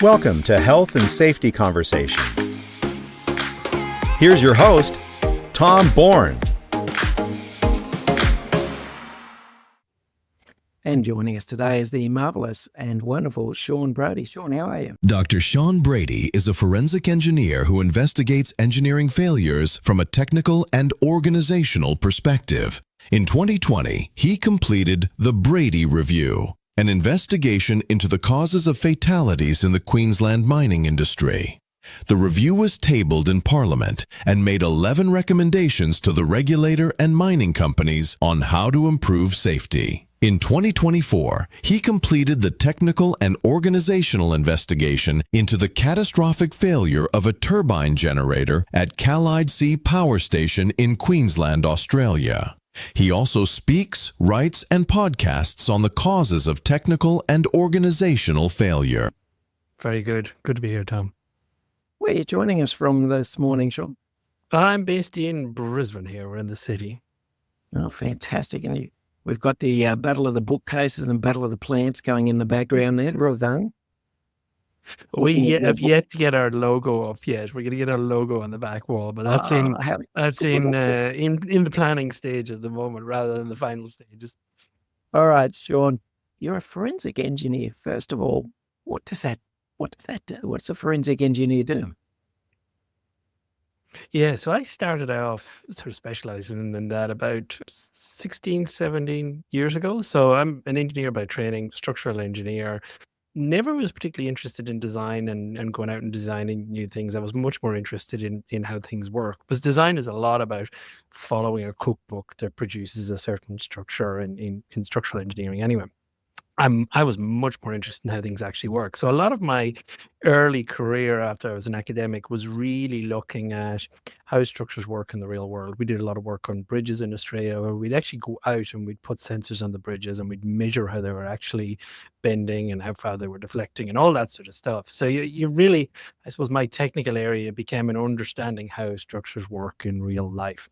Welcome to Health and Safety Conversations. Here's your host, Tom Bourne. And joining us today is the marvellous and wonderful Sean Brady. Sean, how are you? Dr. Sean Brady is a forensic engineer who investigates engineering failures from a technical and organizational perspective. In 2020, he completed the Brady Review, an investigation into the causes of fatalities in the Queensland mining industry. The review was tabled in Parliament and made 11 recommendations to the regulator and mining companies on how to improve safety. In 2024, he completed the technical and organizational investigation into the catastrophic failure of a turbine generator at Callide C Power Station in Queensland, Australia. He also speaks, writes, and podcasts on the causes of technical and organizational failure. Very good. Good to be here, Tom. Where are you joining us from this morning, Sean? I'm based in Brisbane here. We're in the city. Oh, fantastic. And we've got the Battle of the Bookcases and Battle of the Plants going in the background there. Well done. We have yet to get our logo up yet. We're going to get our logo on the back wall, but that's in the planning stage at the moment rather than the final stages. All right, Sean, you're a forensic engineer. First of all, what does that do? What's a forensic engineer do? Yeah, so I started off sort of specializing in that about 16, 17 years ago. So I'm an engineer by training, structural engineer. Never was particularly interested in design and going out and designing new things. I was much more interested in how things work. Because design is a lot about following a cookbook that produces a certain structure in structural engineering anyway. I was much more interested in how things actually work. So a lot of my early career after I was an academic was really looking at how structures work in the real world. We did a lot of work on bridges in Australia where we'd actually go out and we'd put sensors on the bridges and we'd measure how they were actually bending and how far they were deflecting and all that sort of stuff. So you really, I suppose my technical area became an understanding how structures work in real life.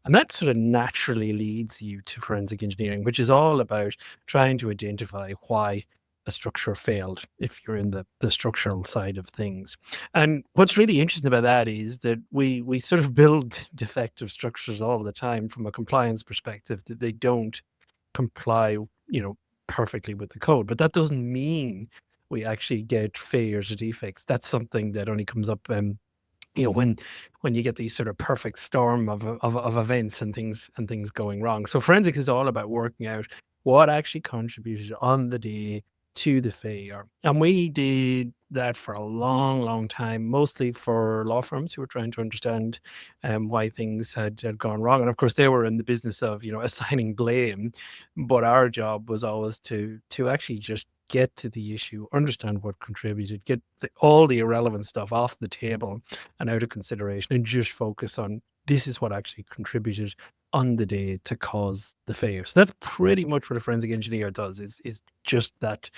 And that sort of naturally leads you to forensic engineering, which is all about trying to identify why a structure failed if you're in the structural side of things. And what's really interesting about that is that we sort of build defective structures all the time from a compliance perspective that they don't comply, perfectly with the code. But that doesn't mean we actually get failures or defects. That's something that only comes up when you get these sort of perfect storm of events and things going wrong. So forensics is all about working out what actually contributed on the day to the failure. And we did that for a long, long time, mostly for law firms who were trying to understand why things had gone wrong. And of course, they were in the business of, assigning blame. But our job was always to actually just get to the issue, understand what contributed, get all the irrelevant stuff off the table and out of consideration, and just focus on this is what actually contributed on the day to cause the failure. So that's pretty much what a forensic engineer does, is just that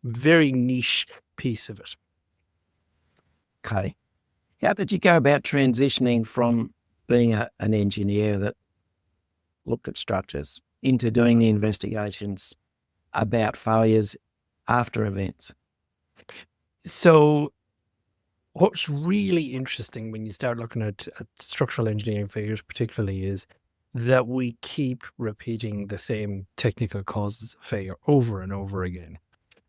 very niche piece of it. Okay. How did you go about transitioning from being an engineer that looked at structures into doing the investigations about failures after events? So what's really interesting when you start looking at structural engineering failures particularly is that we keep repeating the same technical causes of failure over and over again.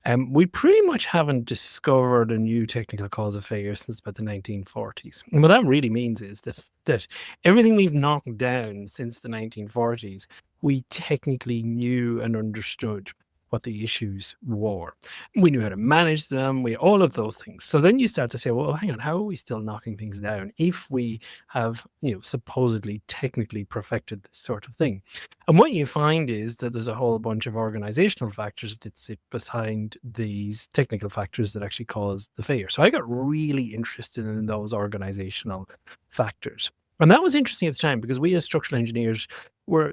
And we pretty much haven't discovered a new technical cause of failure since about the 1940s. And what that really means is that everything we've knocked down since the 1940s, we technically knew and understood what the issues were. We knew how to manage them, all of those things. So then you start to say, well, hang on, how are we still knocking things down if we have, supposedly technically perfected this sort of thing? And what you find is that there's a whole bunch of organizational factors that sit behind these technical factors that actually cause the failure. So I got really interested in those organizational factors. And that was interesting at the time because we as structural engineers were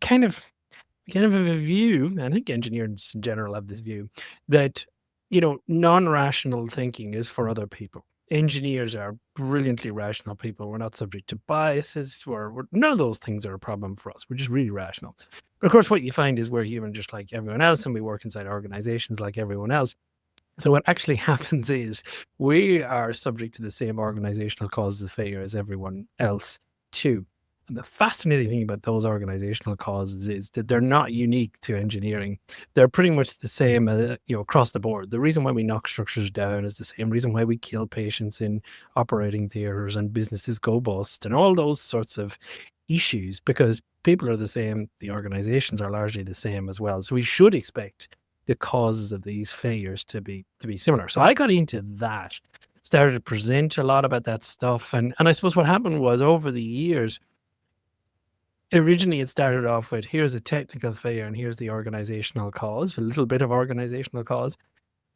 kind of have a view, and I think engineers in general have this view, that, non-rational thinking is for other people. Engineers are brilliantly rational people. We're not subject to biases. None of those things are a problem for us. We're just really rational. But of course, what you find is we're human just like everyone else, and we work inside organizations like everyone else. So what actually happens is we are subject to the same organizational causes of failure as everyone else too. And the fascinating thing about those organizational causes is that they're not unique to engineering. They're pretty much the same, across the board. The reason why we knock structures down is the same reason why we kill patients in operating theaters and businesses go bust and all those sorts of issues, because people are the same. The organizations are largely the same as well. So we should expect the causes of these failures to be similar. So I got into that, started to present a lot about that stuff. And I suppose what happened was, over the years, originally it started off with, here's a technical failure and here's the organizational cause, a little bit of organizational cause.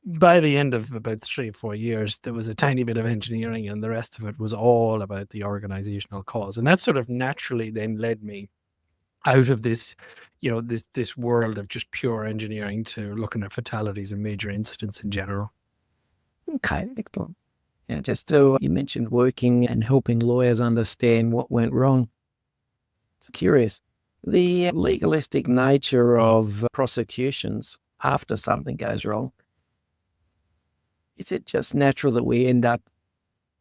By the end of about 3 or 4 years, there was a tiny bit of engineering and the rest of it was all about the organizational cause. And that sort of naturally then led me out of this, this world of just pure engineering to looking at fatalities and major incidents in general. Okay, excellent. Yeah, you mentioned working and helping lawyers understand what went wrong. So curious, the legalistic nature of prosecutions after something goes wrong, is it just natural that we end up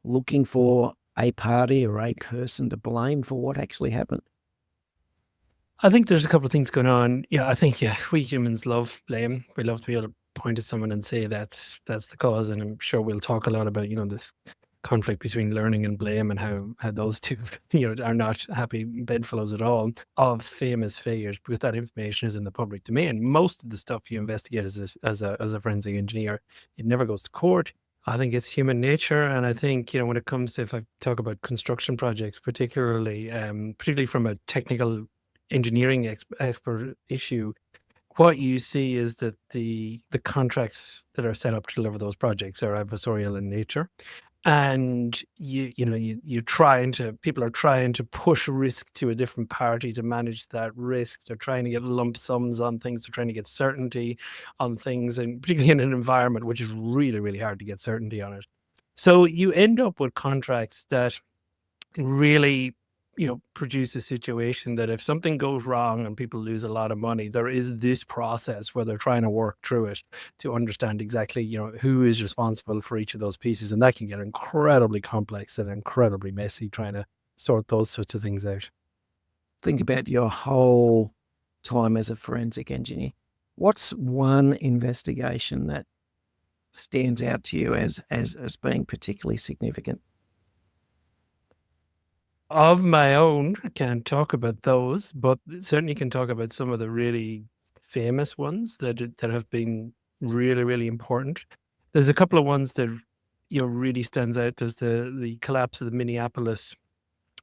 looking for a party or a person to blame for what actually happened? I think there's a couple of things going on. I think we humans love blame. We love to be able to point at someone and say that's the cause. And I'm sure we'll talk a lot about this conflict between learning and blame and how those two are not happy bedfellows at all of famous failures, because that information is in the public domain. Most of the stuff you investigate as a forensic engineer, it never goes to court. I think it's human nature. And I think, when it comes to, if I talk about construction projects, particularly from a technical engineering expert issue, what you see is that the contracts that are set up to deliver those projects are adversarial in nature. And people are trying to push risk to a different party to manage that risk. They're trying to get lump sums on things. They're trying to get certainty on things, and particularly in an environment which is really, really hard to get certainty on it. So you end up with contracts that really produce a situation that if something goes wrong and people lose a lot of money, there is this process where they're trying to work through it to understand exactly, who is responsible for each of those pieces. And that can get incredibly complex and incredibly messy, trying to sort those sorts of things out. Think about your whole time as a forensic engineer. What's one investigation that stands out to you as being particularly significant? Of my own, I can't talk about those, but certainly can talk about some of the really famous ones that have been really, really important. There's a couple of ones that really stands out. There's the collapse of the Minneapolis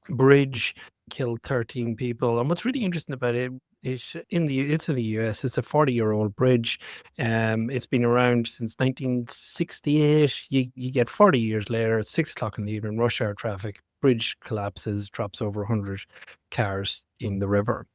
bridge, killed 13 people. And what's really interesting about it is it's in the US. It's a 40-year-old bridge. It's been around since 1968. You get 40 years later at 6:00 in the evening, rush hour traffic. Bridge collapses, drops over 100 cars in the river.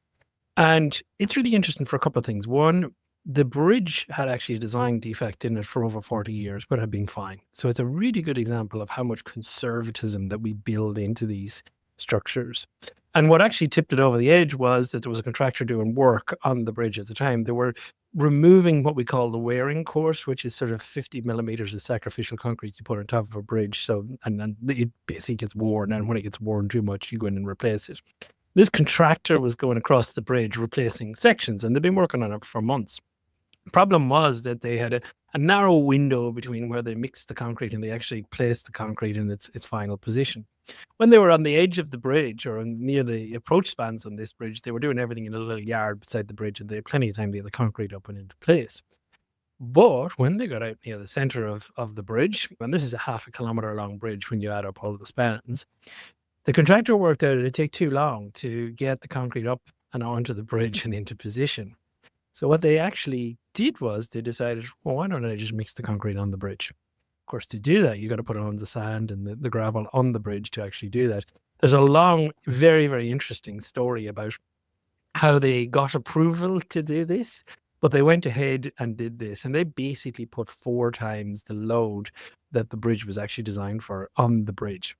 And it's really interesting for a couple of things. One, the bridge had actually a design defect in it for over 40 years, but had been fine. So it's a really good example of how much conservatism that we build into these structures. And what actually tipped it over the edge was that there was a contractor doing work on the bridge at the time. They were removing what we call the wearing course, which is sort of 50 millimeters of sacrificial concrete you put on top of a bridge. So, and it basically gets worn. And when it gets worn too much, you go in and replace it. This contractor was going across the bridge, replacing sections, and they've been working on it for months. The problem was that they had a narrow window between where they mixed the concrete and they actually placed the concrete in its final position. When they were on the edge of the bridge or near the approach spans on this bridge, they were doing everything in a little yard beside the bridge, and they had plenty of time to get the concrete up and into place. But when they got out near the center of the bridge, and this is a 0.5 kilometer long bridge when you add up all of the spans, the contractor worked out it'd take too long to get the concrete up and onto the bridge and into position. So what they actually did was they decided, well, why don't I just mix the concrete on the bridge? Of course, to do that, you got to put on the sand and the gravel on the bridge to actually do that. There's a long, very, very interesting story about how they got approval to do this, but they went ahead and did this. And they basically put 4 times the load that the bridge was actually designed for on the bridge.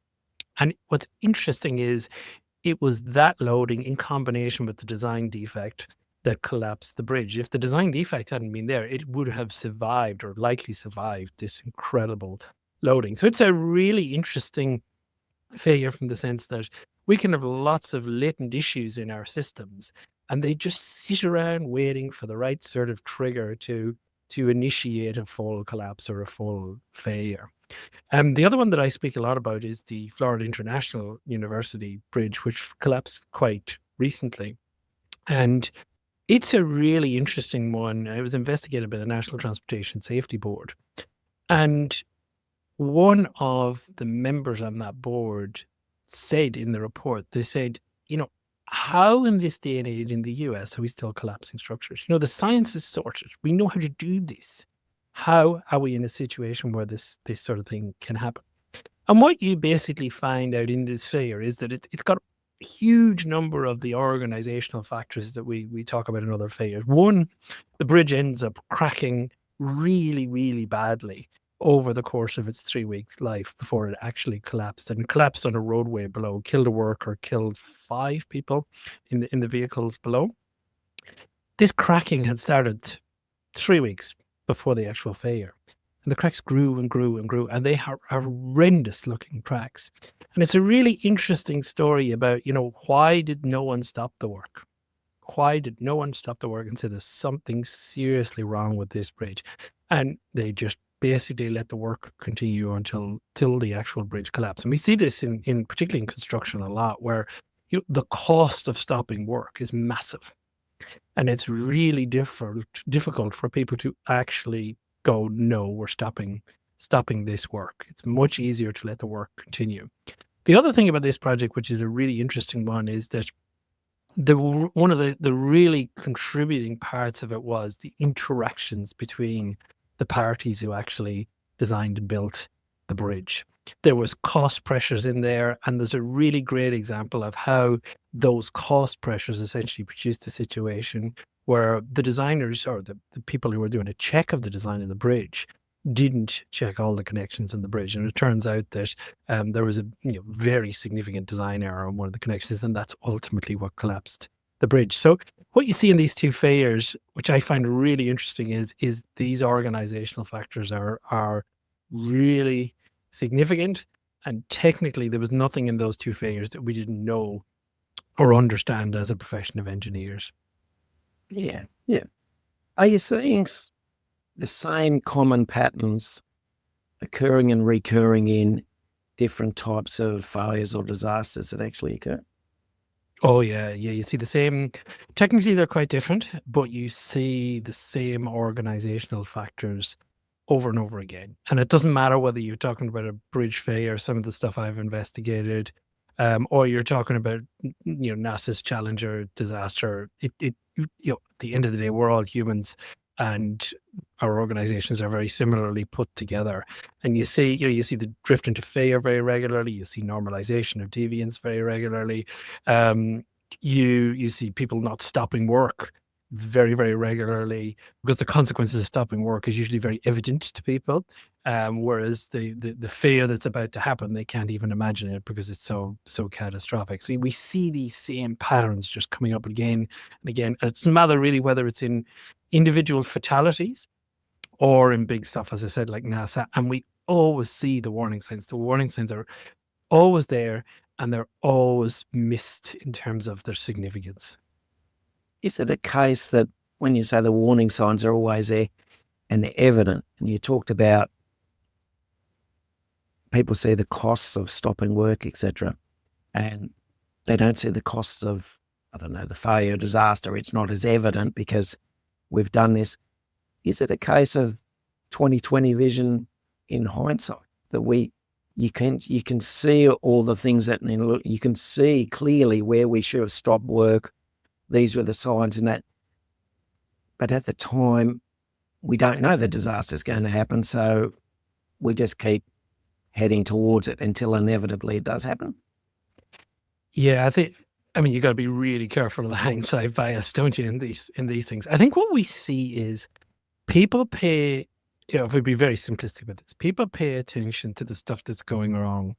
And what's interesting is it was that loading in combination with the design defect that collapsed the bridge. If the design defect hadn't been there, it would have survived or likely survived this incredible loading. So it's a really interesting failure from the sense that we can have lots of latent issues in our systems and they just sit around waiting for the right sort of trigger to initiate a full collapse or a full failure. The other one that I speak a lot about is the Florida International University Bridge, which collapsed quite recently. And it's a really interesting one. It was investigated by the National Transportation Safety Board. And one of the members on that board said in the report, they said, how in this day and age in the US are we still collapsing structures? The science is sorted. We know how to do this. How are we in a situation where this sort of thing can happen? And what you basically find out in this failure is that it's got a huge number of the organizational factors that we talk about in other failures. One, the bridge ends up cracking really, really badly over the course of its 3 weeks life before it actually collapsed, and collapsed on a roadway below, killed a worker, killed 5 people in the vehicles below. This cracking had started 3 weeks before the actual failure. And the cracks grew and grew and grew, and they are horrendous looking cracks. And it's a really interesting story about, why did no one stop the work? Why did no one stop the work and say there's something seriously wrong with this bridge? And they just basically let the work continue until the actual bridge collapsed. And we see this in particularly in construction a lot, where the cost of stopping work is massive. And it's really difficult for people to actually go, no, we're stopping this work. It's much easier to let the work continue. The other thing about this project, which is a really interesting one, is that one of the really contributing parts of it was the interactions between the parties who actually designed and built the bridge. There was cost pressures in there, and there's a really great example of how those cost pressures essentially produced a situation where the designers or the people who were doing a check of the design of the bridge didn't check all the connections in the bridge. And it turns out that there was a very significant design error on one of the connections, and that's ultimately what collapsed the bridge. So what you see in these two failures, which I find really interesting, is these organizational factors are really significant. And technically, there was nothing in those two failures that we didn't know or understand as a profession of engineers. Yeah. Are you seeing the same common patterns occurring and recurring in different types of failures or disasters that actually occur? Oh, yeah. You see the same. Technically, they're quite different, but you see the same organizational factors over and over again. And it doesn't matter whether you're talking about a bridge failure, some of the stuff I've investigated, or you're talking about NASA's Challenger disaster. At the end of the day, we're all humans, and our organizations are very similarly put together. And you see the drift into failure very regularly. You see normalization of deviance very regularly. You see people not stopping work very, very regularly, because the consequences of stopping work is usually very evident to people. Whereas the failure that's about to happen, they can't even imagine it because it's so catastrophic. So we see these same patterns just coming up again and again. And it doesn't matter really whether it's in individual fatalities or in big stuff, as I said, like NASA. And we always see the warning signs. The warning signs are always there, and they're always missed in terms of their significance. Is it a case that when you say the warning signs are always there and they're evident, and you talked about people see the costs of stopping work, etc., and they don't see the costs of, the failure, disaster, it's not as evident because we've done this. Is it a case of 20/20 vision in hindsight that you can see all the things that you can see clearly where we should have stopped work? These were the signs in that. But at the time, we don't know the disaster is going to happen, so we just keep heading towards it until inevitably it does happen. Yeah, you got to be really careful of the hindsight bias, don't you, in these things? I think what we see is people pay, if we be very simplistic about this, people pay attention to the stuff that's going wrong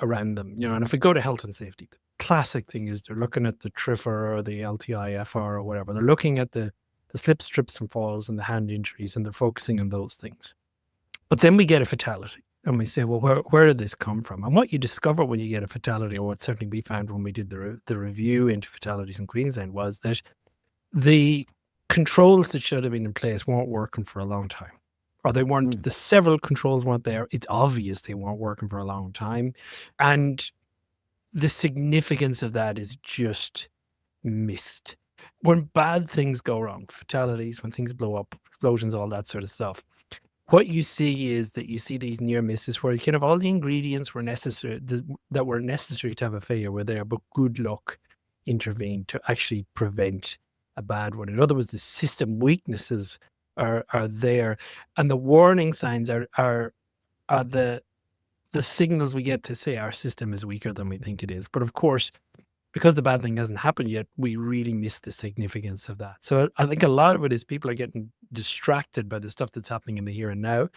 around them. And if we go to health and safety, classic thing is they're looking at the TRIFR or the LTIFR or whatever. They're looking at the slips, trips and falls and the hand injuries, and they're focusing on those things. But then we get a fatality and we say, well, where did this come from? And what you discover when you get a fatality, or what certainly we found when we did the review into fatalities in Queensland, was that the controls that should have been in place weren't working for a long time. Or they weren't, the several controls weren't there. It's obvious they weren't working for a long time. And the significance of that is just missed. When bad things go wrong, fatalities, when things blow up, explosions, all that sort of stuff, what you see is that you see these near misses where kind of all the ingredients were necessary, that were necessary to have a failure were there, but good luck intervened to actually prevent a bad one. In other words, the system weaknesses are there, and the warning signs are the signals we get to say our system is weaker than we think it is. But of course, because the bad thing hasn't happened yet, we really miss the significance of that. So I think a lot of it is people are getting distracted by the stuff that's happening in the here and now,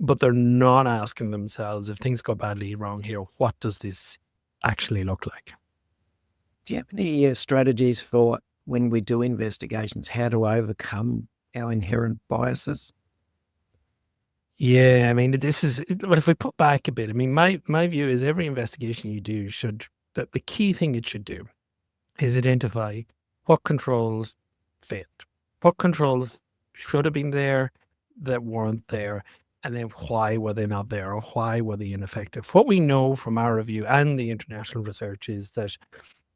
but they're not asking themselves, if things go badly wrong here, what does this actually look like? Do you have any strategies for when we do investigations, how to overcome our inherent biases? Yeah, I mean, but if we put back a bit, I mean, my view is every investigation you do that the key thing it should do is identify what controls failed, what controls should have been there that weren't there, and then why were they not there, or why were they ineffective. What we know from our review and the international research is that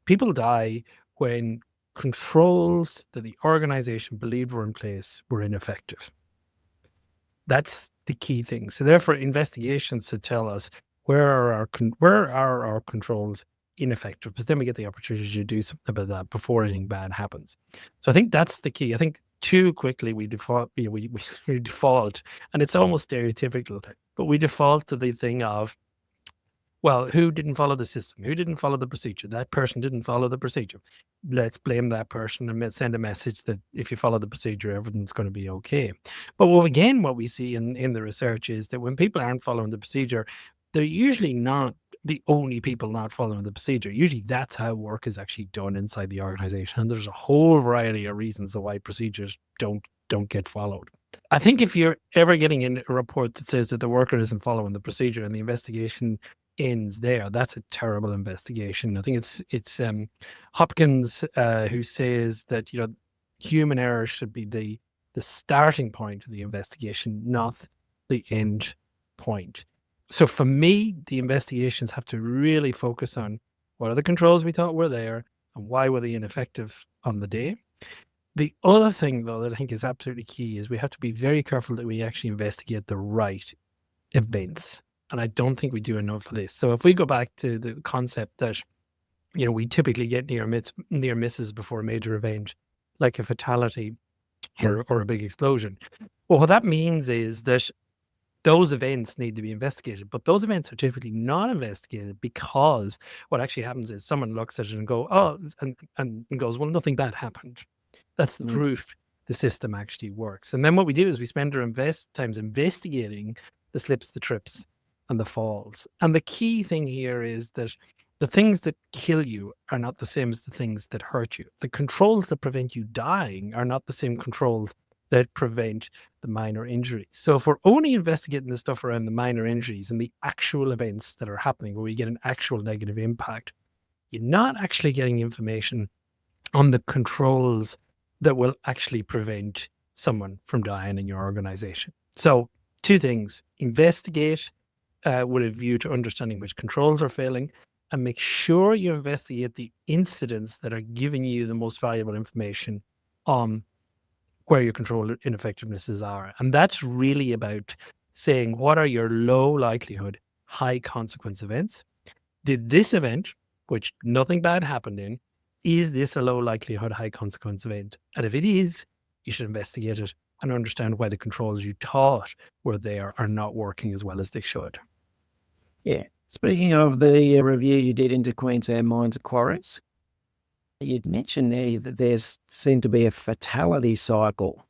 people die when controls that the organization believed were in place were ineffective. That's the key thing. So therefore, investigations should tell us where are our controls ineffective, because then we get the opportunity to do something about that before anything bad happens. So I think that's the key. I think too quickly we default, we default, and it's almost stereotypical, but we default to the thing of, well, who didn't follow the system? Who didn't follow the procedure? That person didn't follow the procedure. Let's blame that person and send a message that if you follow the procedure, everything's going to be okay. But what we see in the research is that when people aren't following the procedure, they're usually not the only people not following the procedure. Usually that's how work is actually done inside the organization. And there's a whole variety of reasons why procedures don't get followed. I think if you're ever getting in a report that says that the worker isn't following the procedure and the investigation ends there, that's a terrible investigation. I think it's Hopkins who says that human error should be the starting point of the investigation, not the end point. So for me, the investigations have to really focus on what are the controls we thought were there and why were they ineffective on the day. The other thing, though, that I think is absolutely key is we have to be very careful that we actually investigate the right events. And I don't think we do enough of this. So if we go back to the concept that, we typically get near misses before a major event, like a fatality or a big explosion. Well, what that means is that those events need to be investigated, but those events are typically not investigated because what actually happens is someone looks at it and goes, well, nothing bad happened. That's the proof the system actually works. And then what we do is we spend our times investigating the slips, the trips, and the falls. And the key thing here is that the things that kill you are not the same as the things that hurt you. The controls that prevent you dying are not the same controls that prevent the minor injuries. So if we're only investigating the stuff around the minor injuries and the actual events that are happening where we get an actual negative impact, you're not actually getting information on the controls that will actually prevent someone from dying in your organization. So 2 things: investigate with a view to understanding which controls are failing, and make sure you investigate the incidents that are giving you the most valuable information on where your control ineffectivenesses are. And that's really about saying, what are your low likelihood, high consequence events? Did this event, which nothing bad happened in, is this a low likelihood, high consequence event? And if it is, you should investigate it and understand why the controls you thought were there are not working as well as they should. Yeah. Speaking of the review you did into Queensland mines and quarries, you'd mentioned there that there's seemed to be a fatality cycle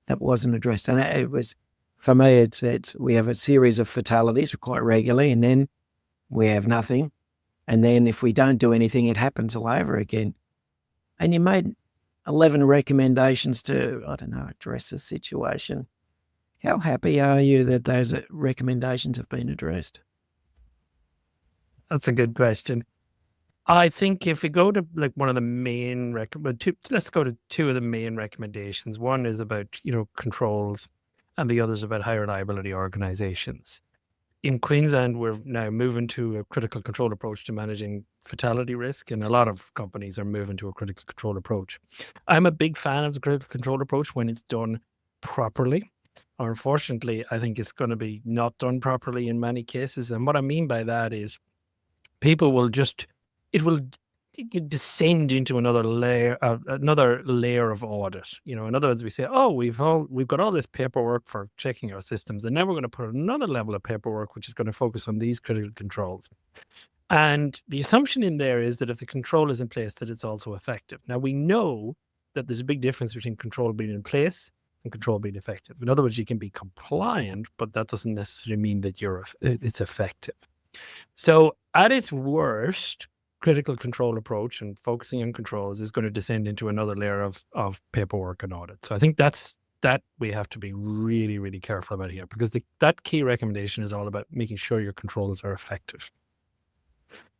that wasn't addressed. And it was, for me, it's we have a series of fatalities quite regularly, and then we have nothing. And then if we don't do anything, it happens all over again. And you made 11 recommendations to, I don't know, address the situation. How happy are you that those recommendations have been addressed? That's a good question. I think if we go to like one of the main let's go to two of the main recommendations. One is about, controls, and the other is about high reliability organizations. In Queensland, we're now moving to a critical control approach to managing fatality risk, and a lot of companies are moving to a critical control approach. I'm a big fan of the critical control approach when it's done properly. Unfortunately, I think it's going to be not done properly in many cases. And what I mean by that is people will it will descend into another layer of audit. In other words, we say, oh, we've got all this paperwork for checking our systems, and now we're going to put another level of paperwork which is going to focus on these critical controls. And the assumption in there is that if the control is in place, that it's also effective. Now, we know that there's a big difference between control being in place and control being effective. In other words, you can be compliant, but that doesn't necessarily mean that it's effective. So at its worst, critical control approach and focusing on controls is going to descend into another layer of paperwork and audit. So I think that we have to be really, really careful about here, because that key recommendation is all about making sure your controls are effective.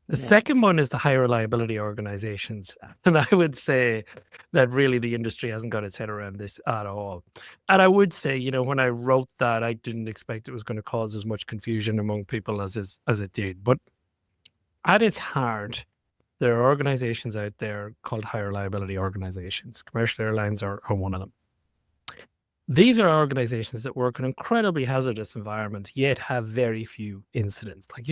The second one is the high reliability organizations. And I would say that really the industry hasn't got its head around this at all. And I would say, when I wrote that, I didn't expect it was going to cause as much confusion among people as it did. But at its heart, there are organizations out there called high reliability organizations. Commercial airlines are one of them. These are organizations that work in incredibly hazardous environments, yet have very few incidents. Like,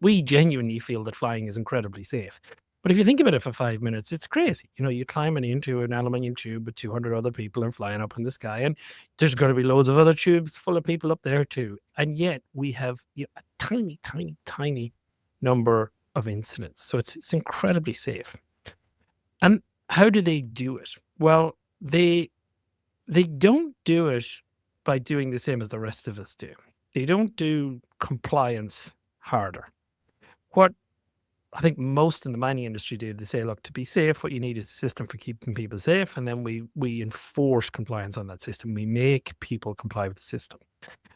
we genuinely feel that flying is incredibly safe. But if you think about it for 5 minutes, it's crazy. You're climbing into an aluminium tube with 200 other people and flying up in the sky, and there's going to be loads of other tubes full of people up there too. And yet we have a tiny, tiny, tiny number of incidents. So it's incredibly safe. And how do they do it? Well, they don't do it by doing the same as the rest of us do. They don't do compliance harder. What I think most in the mining industry do, they say, look, to be safe, what you need is a system for keeping people safe. And then we enforce compliance on that system. We make people comply with the system.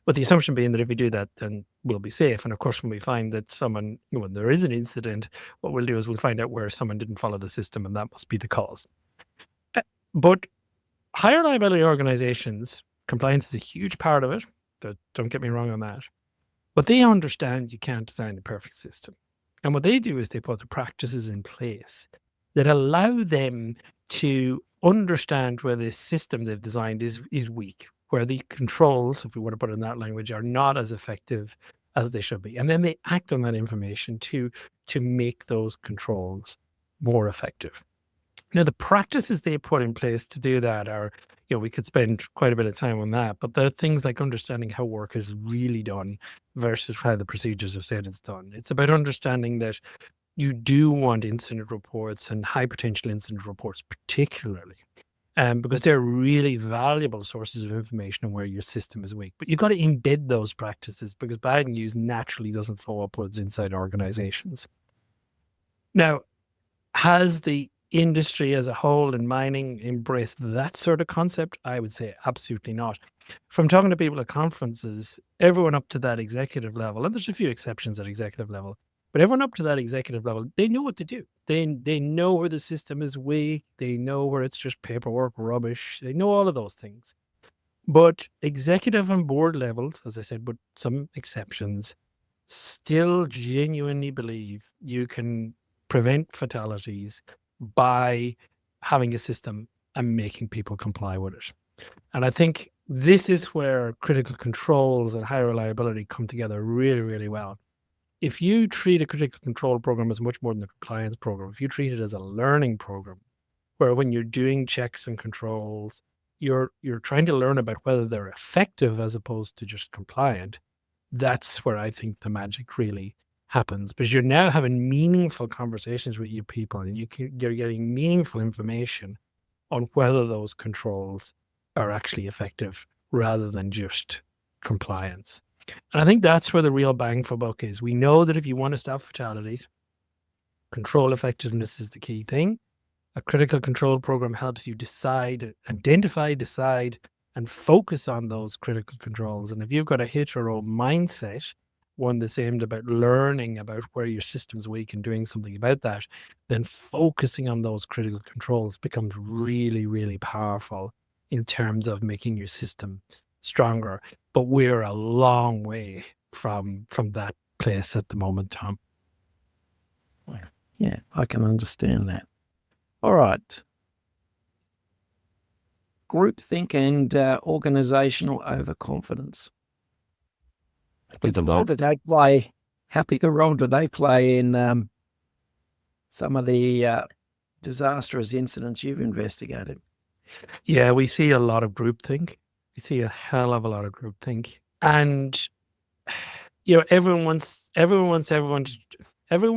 But the assumption being that if we do that, then we'll be safe. And of course, when we find that when there is an incident, what we'll do is we'll find out where someone didn't follow the system, and that must be the cause. But high reliability organizations, compliance is a huge part of it. Don't get me wrong on that. But they understand you can't design a perfect system. And what they do is they put the practices in place that allow them to understand where the system they've designed is weak, where the controls, if we want to put it in that language, are not as effective as they should be. And then they act on that information to make those controls more effective. Now, the practices they put in place to do that are, we could spend quite a bit of time on that, but there are things like understanding how work is really done versus how the procedures have said it's done. It's about understanding that you do want incident reports and high potential incident reports, particularly, because they're really valuable sources of information on where your system is weak. But you've got to embed those practices, because bad news naturally doesn't flow upwards inside organizations. Now, has the industry as a whole in mining embraced that sort of concept? I would say absolutely not. From talking to people at conferences, everyone up to that executive level, and there's a few exceptions at executive level, but everyone up to that executive level, they know what to do. They know where the system is weak. They know where it's just paperwork rubbish. They know all of those things. But executive and board levels, as I said, with some exceptions, still genuinely believe you can prevent fatalities by having a system and making people comply with it. And I think this is where critical controls and high reliability come together really, really well. If you treat a critical control program as much more than a compliance program, if you treat it as a learning program, where when you're doing checks and controls, you're trying to learn about whether they're effective as opposed to just compliant, that's where I think the magic really happens, because you're now having meaningful conversations with you people, and you're getting meaningful information on whether those controls are actually effective rather than just compliance. And I think that's where the real bang for buck is. We know that if you want to stop fatalities, Control effectiveness is the key thing. A critical control program helps you identify, decide, and focus on those critical controls. And if you've got a HRO mindset, one that's aimed about learning about where your system's weak and doing something about that, then focusing on those critical controls becomes really, really powerful in terms of making your system stronger. But we're a long way from that place at the moment, Tom. Yeah, I can understand that. All right. Groupthink and organisational overconfidence. How big a role do they play in some of the disastrous incidents you've investigated? Yeah, we see a lot of groupthink. We see a hell of a lot of groupthink. And, everyone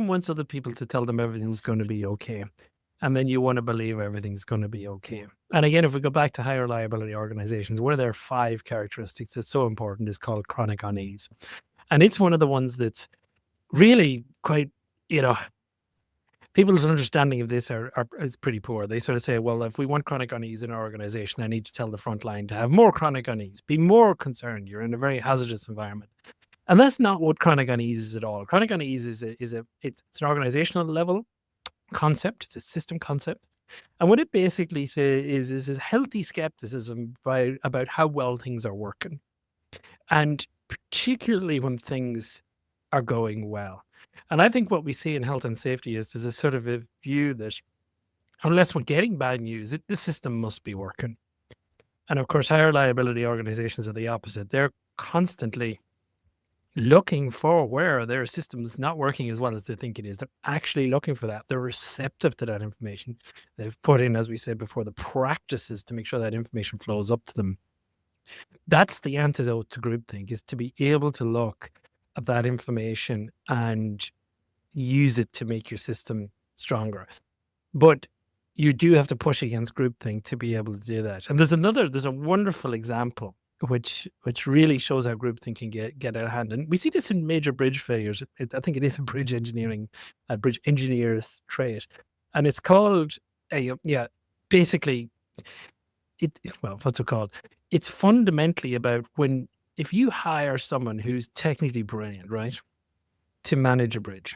wants other people to tell them everything's going to be okay. And then you want to believe everything's going to be okay. And again, if we go back to high reliability organizations, one of their 5 characteristics that's so important is called chronic unease. And it's one of the ones that's really quite, people's understanding of this is pretty poor. They sort of say, well, if we want chronic unease in our organization, I need to tell the front line to have more chronic unease, be more concerned. You're in a very hazardous environment. And that's not what chronic unease is at all. Chronic unease is it's an organizational level concept. It's a system concept. And what it basically says is a healthy skepticism about how well things are working. And particularly when things are going well. And I think what we see in health and safety is there's a sort of a view that unless we're getting bad news, the system must be working. And of course, high reliability organizations are the opposite. They're constantly looking for where their system's not working as well as they think it is. They're actually looking for that. They're receptive to that information. They've put in, as we said before, the practices to make sure that information flows up to them. That's the antidote to groupthink, is to be able to look at that information and use it to make your system stronger. But you do have to push against groupthink to be able to do that. And there's a wonderful example which really shows how groupthink can get out of hand. And we see this in major bridge failures. I think it is a bridge engineer's trait. And it's called, basically, what's it called? It's fundamentally about if you hire someone who's technically brilliant, right, to manage a bridge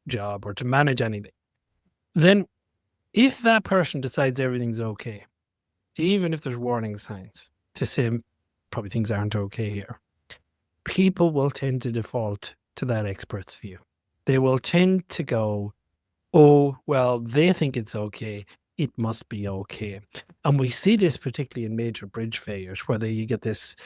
job or to manage anything, then if that person decides everything's okay, even if there's warning signs to say probably things aren't okay here, people will tend to default to that expert's view. They will tend to go, oh, well, they think it's okay, it must be okay. And we see this particularly in major bridge failures, where you get this,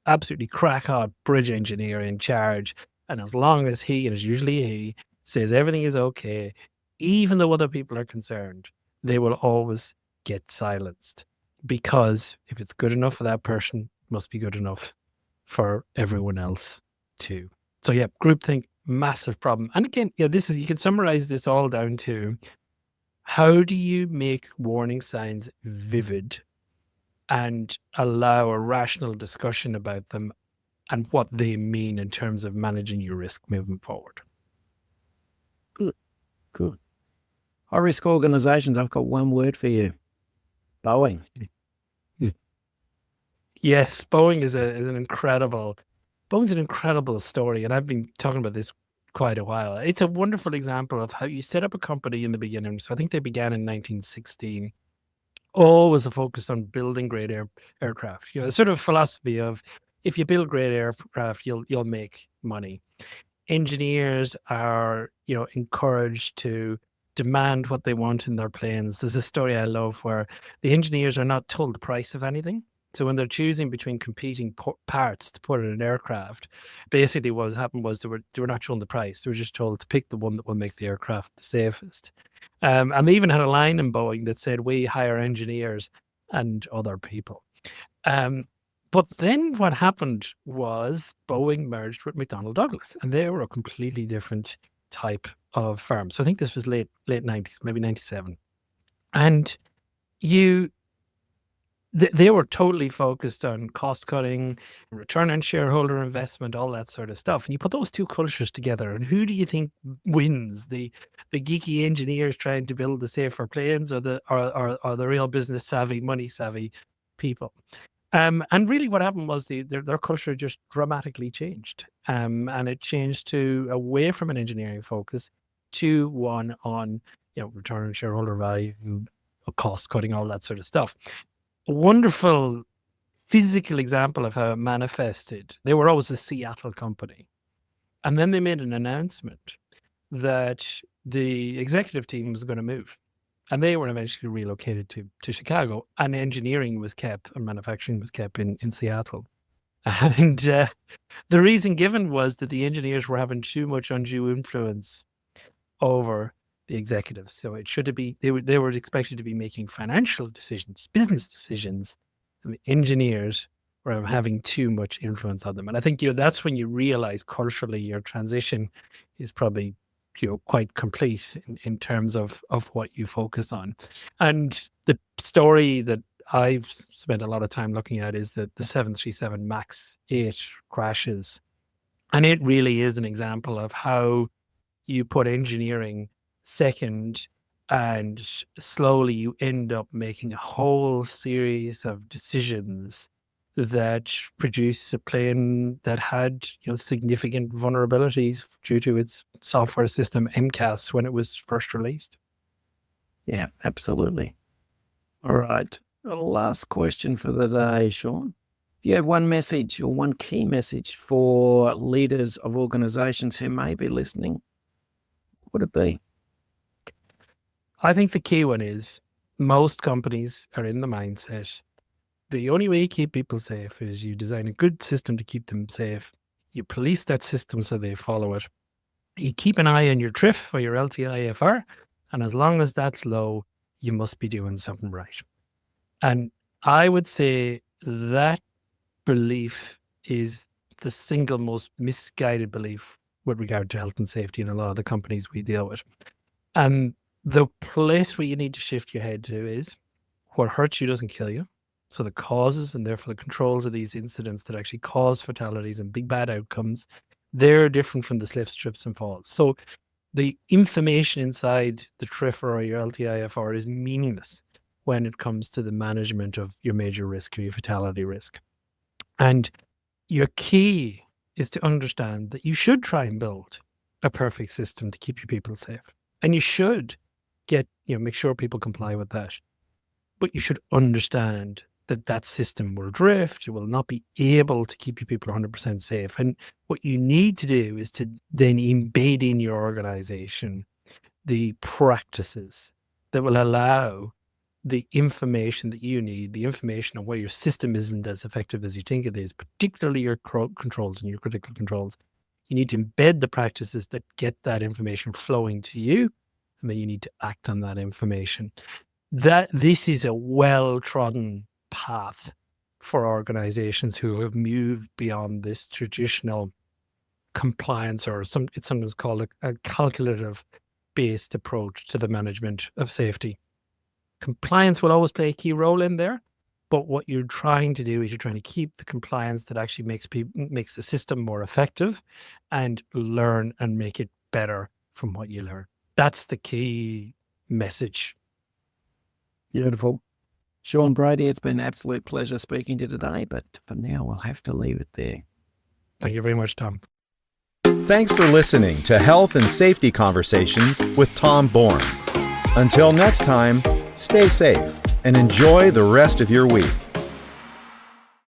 absolutely crack-hot bridge engineer in charge. And as long as he, and it's usually he, says everything is okay, even though other people are concerned, they will always get silenced. Because if it's good enough for that person, it must be good enough for everyone else too. So yeah, groupthink, massive problem. And again, you can summarize this all down to, how do you make warning signs vivid and allow a rational discussion about them and what they mean in terms of managing your risk moving forward? Good. High risk organizations, I've got one word for you. Boeing. Yes, Boeing is an incredible story. And I've been talking about this quite a while. It's a wonderful example of how you set up a company in the beginning. So I think they began in 1916. Always a focus on building great aircraft. The sort of philosophy of, if you build great aircraft, you'll make money. Engineers are, encouraged to demand what they want in their planes. There's a story I love where the engineers are not told the price of anything. So when they're choosing between competing parts to put in an aircraft, basically what happened was they were not shown the price. They were just told to pick the one that will make the aircraft the safest. And they even had a line in Boeing that said, we hire engineers and other people. But then what happened was Boeing merged with McDonnell Douglas, and they were a completely different type of firm. So I think this was late 90s, maybe 97. And they were totally focused on cost cutting, return on shareholder investment, all that sort of stuff. And you put those two cultures together, and who do you think wins? The geeky engineers trying to build the safer planes, or the real business savvy, money savvy people? And really, what happened was their culture just dramatically changed, and it changed to away from an engineering focus to one on return on shareholder value, cost cutting, all that sort of stuff. A wonderful physical example of how it manifested. They were always a Seattle company. And then they made an announcement that the executive team was going to move. And they were eventually relocated to Chicago. And engineering was kept, and manufacturing was kept in Seattle. And the reason given was that the engineers were having too much undue influence over the executives. So it should be they were expected to be making financial decisions, business decisions, and the engineers were having too much influence on them. And I think that's when you realize culturally your transition is probably quite complete in terms of what you focus on. And the story that I've spent a lot of time looking at is the 737 MAX 8 crashes. And it really is an example of how you put engineering second, and slowly you end up making a whole series of decisions that produce a plane that had significant vulnerabilities due to its software system MCAS when it was first released. Yeah, absolutely. All right. A last question for the day, Sean. If you have one message or one key message for leaders of organizations who may be listening, what would it be? I think the key one is most companies are in the mindset the only way you keep people safe is you design a good system to keep them safe. You police that system so they follow it. You keep an eye on your TRIF or your LTIFR, and as long as that's low, you must be doing something right. And I would say that belief is the single most misguided belief with regard to health and safety in a lot of the companies we deal with. And the place where you need to shift your head to is what hurts you doesn't kill you. So the causes and therefore the controls of these incidents that actually cause fatalities and big bad outcomes, they're different from the slips, trips and falls. So the information inside the TRIF or your LTIFR is meaningless when it comes to the management of your major risk or your fatality risk. And your key is to understand that you should try and build a perfect system to keep your people safe. And you should make sure people comply with that. But you should understand that that system will drift. It will not be able to keep your people 100% safe. And what you need to do is to then embed in your organization the practices that will allow the information that you need, the information on where your system isn't as effective as you think it is, particularly your controls and your critical controls. You need to embed the practices that get that information flowing to you, and then you need to act on that information. This is a well-trodden path for organizations who have moved beyond this traditional compliance, or it's sometimes called a calculative-based approach to the management of safety. Compliance will always play a key role in there, but what you're trying to do is you're trying to keep the compliance that actually makes the system more effective, and learn and make it better from what you learn. That's the key message. Beautiful. Sean Brady, it's been an absolute pleasure speaking to you today, but for now we'll have to leave it there. Thank you very much, Tom. Thanks for listening to Health and Safety Conversations with Tom Bourne. Until next time, stay safe and enjoy the rest of your week.